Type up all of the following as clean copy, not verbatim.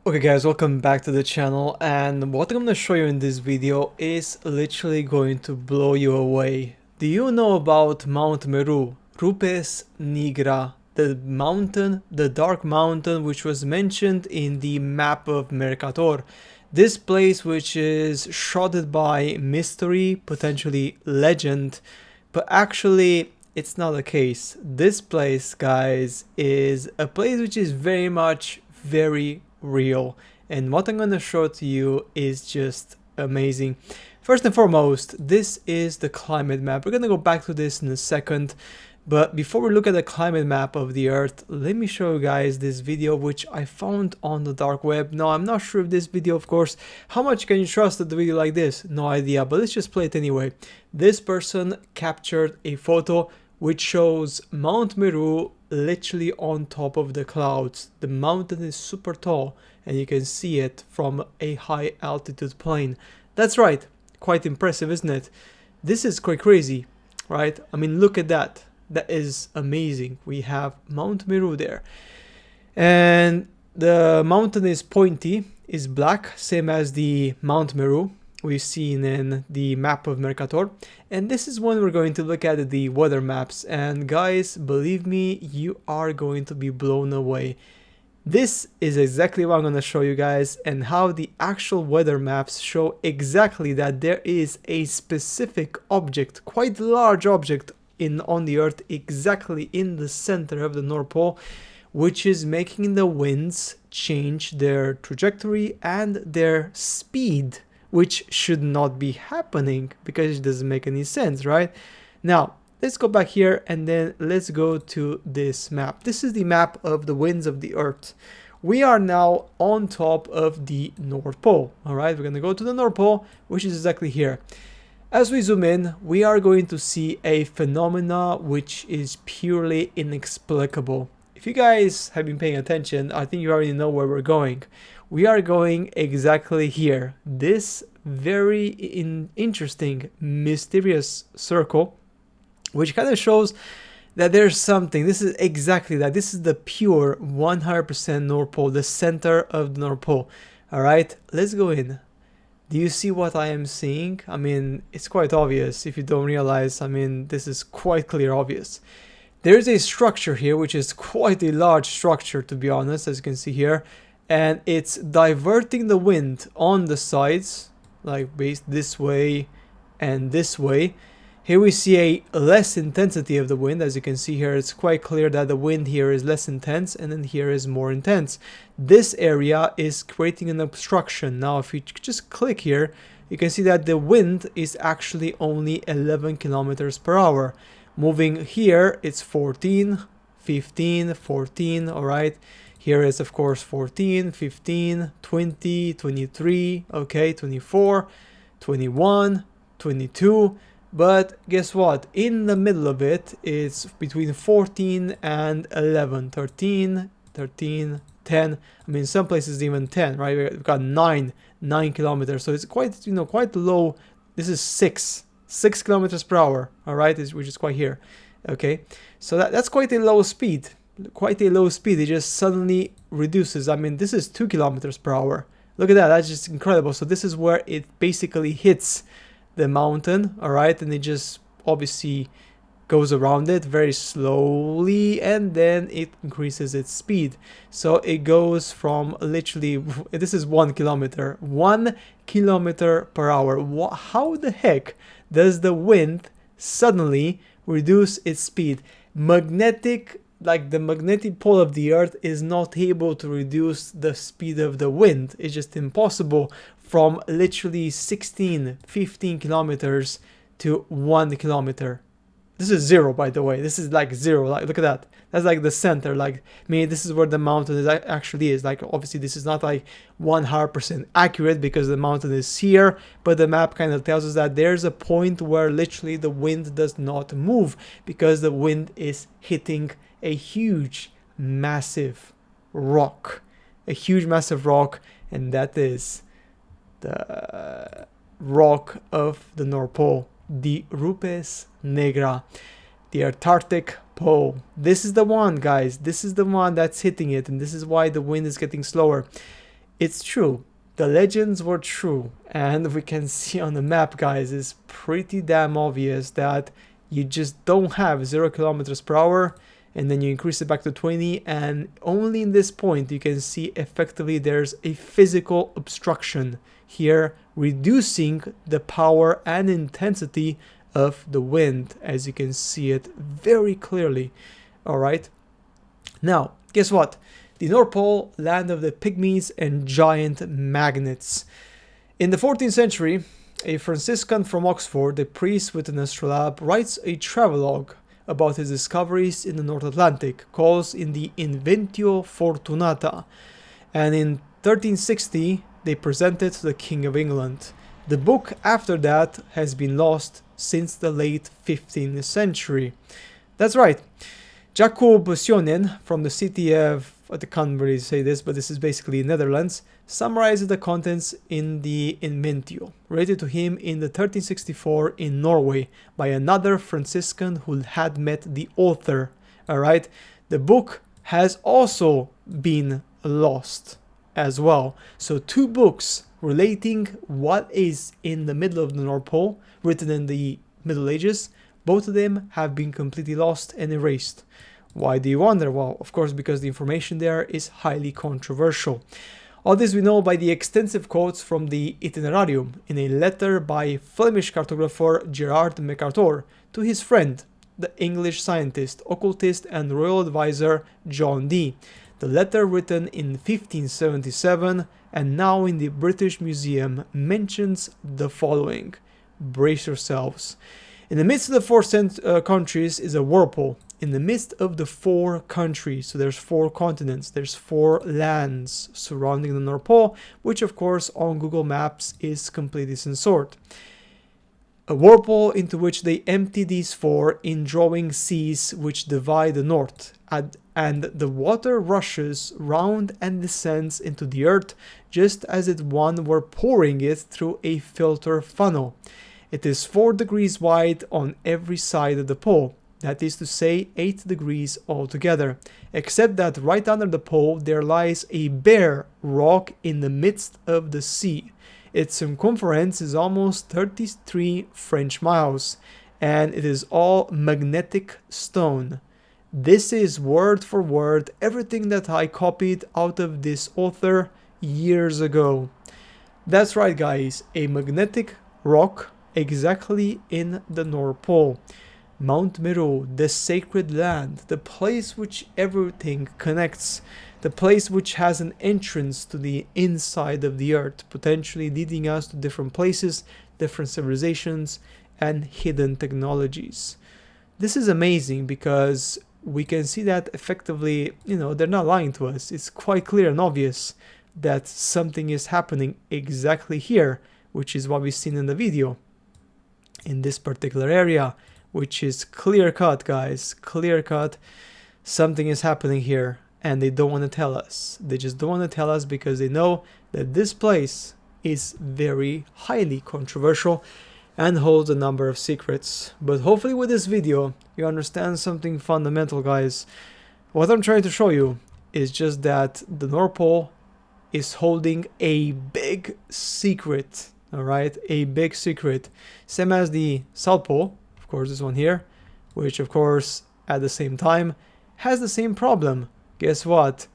Okay guys, welcome back to the channel, and what I'm going to show you in this video is literally going to blow you away. Do you know about Mount Meru, Rupes Nigra, the mountain, the dark mountain which was mentioned in the map of Mercator? This place which is shrouded by mystery, potentially legend, but actually it's not the case. This place, guys, is a place which is very much very real, and what I'm gonna show to you is just amazing. First and foremost, this is the climate map. We're gonna go back to this in a second, but before we look at the climate map of the earth, let me show you guys this video which I found on the dark web. Now, I'm not sure if this video, of course, how much can you trust a video like this? No idea, but let's just play it anyway. This person captured a photo which shows Mount Meru literally on top of the clouds. The mountain is super tall and you can see it from a high altitude plane. That's right, quite impressive, isn't it? This is quite crazy, right? I mean, look at that. That is amazing. We have Mount Meru there. And the mountain is pointy, is black, same as the Mount Meru we've seen in the map of Mercator. And this is when we're going to look at the weather maps, and guys, believe me, you are going to be blown away. This is exactly what I'm going to show you guys, and how the actual weather maps show exactly that there is a specific object, quite large object on the earth, exactly in the center of the North Pole, which is making the winds change their trajectory and their speed, which should not be happening because it doesn't make any sense, right? Now, let's go back here and then let's go to this map. This is the map of the winds of the earth. We are now on top of the North Pole, all right? We're going to go to the North Pole, which is exactly here. As we zoom in, we are going to see a phenomena which is purely inexplicable. If you guys have been paying attention, I think you already know where we're going. We are going exactly here. This very interesting, mysterious circle, which kind of shows that there's something. This is exactly that. This is the pure 100% North Pole, the center of the North Pole. All right, let's go in. Do you see what I am seeing? I mean, it's quite obvious if you don't realize. I mean, this is quite clear obvious. There's a structure here, which is quite a large structure, to be honest, as you can see here. And it's diverting the wind on the sides, like based this way and this way. Here we see a less intensity of the wind. As you can see here, it's quite clear that the wind here is less intense, and then here is more intense. This area is creating an obstruction. Now, if you just click here, you can see that the wind is actually only 11 kilometers per hour. Moving here, it's 14, 15, 14, all right? Here is, of course, 14, 15, 20, 23, okay, 24, 21, 22. But guess what? In the middle of it, it's between 14 and 11, 13, 13, 10. I mean, some places even 10, right? We've got 9 kilometers. So it's quite, quite low. This is 6 kilometers per hour, all right? Which is quite here, okay? So that's quite a low speed. Quite a low speed. It just suddenly reduces. I mean, this is 2 kilometers per hour. Look at that. That's just incredible. So this is where it basically hits the mountain, all right, and it just obviously goes around it very slowly, and then it increases its speed. So it goes from literally, this is 1 kilometer per hour. How the heck does the wind suddenly reduce its speed? Like the magnetic pole of the earth is not able to reduce the speed of the wind. It's just impossible, from literally 16, 15 kilometers to 1 kilometer. This is 0, by the way. This is like 0. Like, look at that. That's like the center. Like, I mean, this is where the mountain actually is. Like, obviously, this is not like 100% accurate because the mountain is here, but the map kind of tells us that there's a point where literally the wind does not move because the wind is hitting a huge, massive rock. A huge, massive rock, and that is the rock of the North Pole, the Rupes Nigra, the Antarctic Pole. This is the one, guys. This is the one that's hitting it, and this is why the wind is getting slower. It's true. The legends were true, and we can see on the map, guys, it's pretty damn obvious that you just don't have 0 kilometers per hour, and then you increase it back to 20, and only in this point you can see effectively there's a physical obstruction here, reducing the power and intensity of the wind, as you can see it very clearly. All right, now guess what? The North Pole, land of the pygmies and giant magnets. In the 14th century, a Franciscan from Oxford, a priest with an astrolabe, writes a travelogue about his discoveries in the North Atlantic, calls in the Inventio Fortunata, and in 1360 they present it to the King of England. The book after that has been lost since the late 15th century. That's right. Jacob Sionen from the city of, I can't really say this, but this is basically Netherlands, summarizes the contents in the Inventio, related to him in the 1364 in Norway by another Franciscan who had met the author. Alright, the book has also been lost as well. So 2 books relating what is in the middle of the North Pole, written in the Middle Ages, both of them have been completely lost and erased. Why do you wonder? Well, of course, because the information there is highly controversial. All this we know by the extensive quotes from the Itinerarium in a letter by Flemish cartographer Gerard MacArthur to his friend, the English scientist, occultist and royal advisor John Dee. The letter, written in 1577 and now in the British Museum, mentions the following. Brace yourselves. In the midst of the 4 countries is a whirlpool. In the midst of the 4 countries, so there's 4 continents, there's 4 lands surrounding the North Pole, which of course on Google Maps is completely censored. A whirlpool into which they empty these 4 indrawing seas which divide the north, and the water rushes round and descends into the earth just as if one were pouring it through a filter funnel. It is 4 degrees wide on every side of the pole, that is to say 8 degrees altogether, except that right under the pole there lies a bare rock in the midst of the sea. Its circumference is almost 33 French miles, and it is all magnetic stone. This is word for word everything that I copied out of this author years ago. That's right, guys, a magnetic rock exactly in the North Pole. Mount Meru, the sacred land, the place which everything connects, the place which has an entrance to the inside of the earth, potentially leading us to different places, different civilizations, and hidden technologies. This is amazing because we can see that effectively, they're not lying to us. It's quite clear and obvious that something is happening exactly here, which is what we've seen in the video. In this particular area, which is clear cut, guys, clear cut, something is happening here, and they don't want to tell us. They just don't want to tell us because they know that this place is very highly controversial and holds a number of secrets. But hopefully with this video you understand something fundamental, guys. What I'm trying to show you is just that the North Pole is holding a big secret. Alright, a big secret. Same as the South Pole, of course, this one here, which of course at the same time has the same problem. Guess what?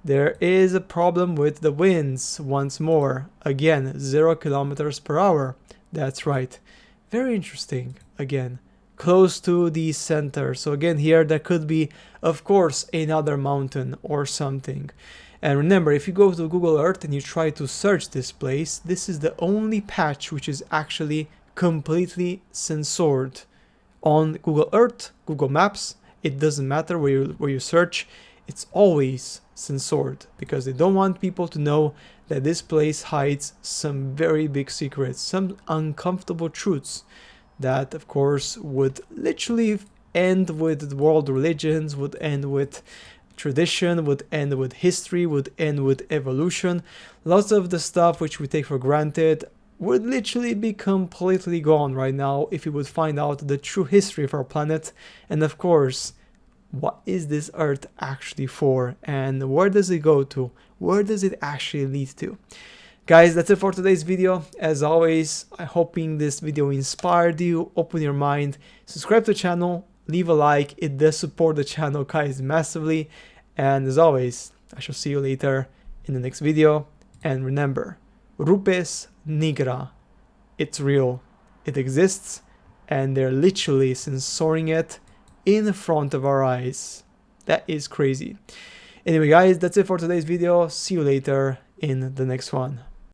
There is a problem with the winds once more. Again, 0 kilometers per hour. That's right. Very interesting. Again, close to the center. So again, here there could be, of course, another mountain or something. And remember, if you go to Google Earth and you try to search this place, this is the only patch which is actually completely censored. On Google Earth, Google Maps, it doesn't matter where you search, it's always censored because they don't want people to know that this place hides some very big secrets, some uncomfortable truths that, of course, would literally end with world religions, would end with tradition, would end with history, would end with evolution. Lots of the stuff which we take for granted would literally be completely gone right now if we would find out the true history of our planet. And of course, what is this earth actually for, and where does it go to? Where does it actually lead to? Guys, that's it for today's video. As always, I'm hoping this video inspired you, open your mind, subscribe to the channel, leave a like. It does support the channel, guys, massively. And as always, I shall see you later in the next video. And remember, Rupes Nigra, it's real, it exists, and they're literally censoring it in front of our eyes. That is crazy. Anyway, guys, that's it for today's video. See you later in the next one.